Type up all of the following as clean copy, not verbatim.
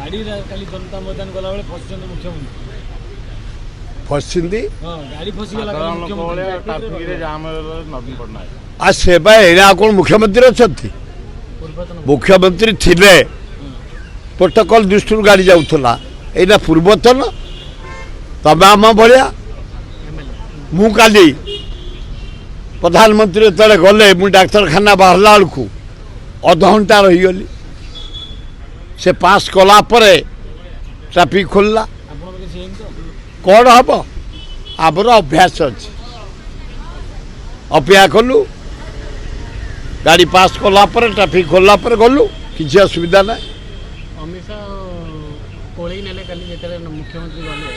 गाड़ी काली जनता मैदान गला बेले फसिଛନ୍ତି मुख्यमंत्री फसिंदी गाड़ी फसिगला ट्रैफिक रे जाम नवीन पटनायक आ सेबा एना कोन मुख्यमंत्री अछंती मुख्यमंत्री थिले प्रोटोकॉल दृष्टि गाड़ी जाउथला एना पूर्वतन तबे आम भलिया मु काली प्रधानमंत्री तले गले मु डाक्तरखाना बाहरला बेलू अध घंटा रही गली से पास कला परे ट्रैफिक खोलला कौन हम आमर अभ्यास अच्छे अपेक्षा कलु गाड़ी पास कला परे ट्रैफिक खोलला पर गलु किसी असुविधा ना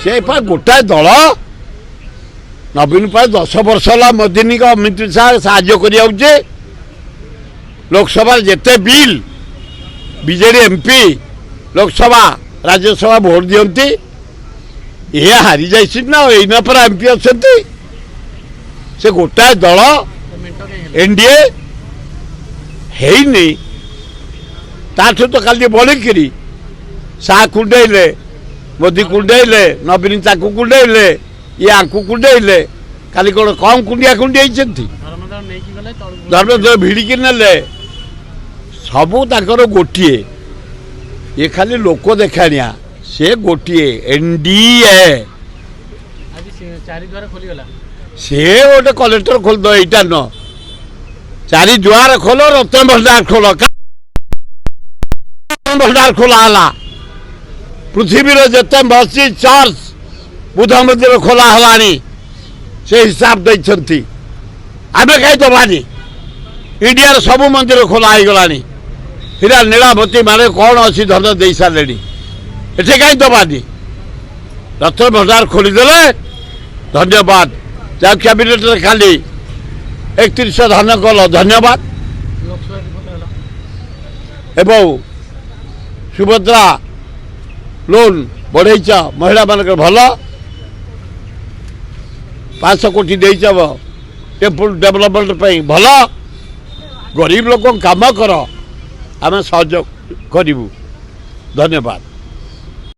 से गोटाए दल नवीन पाई 10 वर्ष है मोदी का अमित शाह साहाय्य कर लोकसभा जिते बिल बीजेडी एमपी लोकसभा राज्यसभा भोट दियंती ये हारी जाइए ना एना पर एमपी अच्छा से गोटाए दल एनडीए है ताठू तो खाली बढ़िकी शाह कुंडेले मोदी कुंडेले नवीन ताकू कुंडेले ये आंकू कुंडेले खाली कौन कम कुंडिया कुंडी धर्मेंद्र भिड़िकी नेले सबू ताकर गोटे ये खाली लोक देखाणिया से गोटे एनडीए से गोटे कलेक्टर खोलद यहाँ न 4 द्वार खोल रत्न भंडार खोल भंडार खोला पृथ्वी जिते मस्जिद चर्च बुध मंदिर खोला से हिसाब देती आम कहीं दबानी इंडिया सबू मंदिर खोला हो गला हीरा नीलावती माने कौन अच्छी धन दे सारे एटे कहीं दबानी रत्न भंडार खोलीदे धन्यवाद जहाँ कैबिनेट खाली 31 धान कल धन्यवाद एवं सुभद्रा लोन बढ़ेच महिला मान भल 500 कोटी देच टेम्पल डेवलपमेंट भल गरीब लोक काम कर आम सहयोग करूँ धन्यवाद।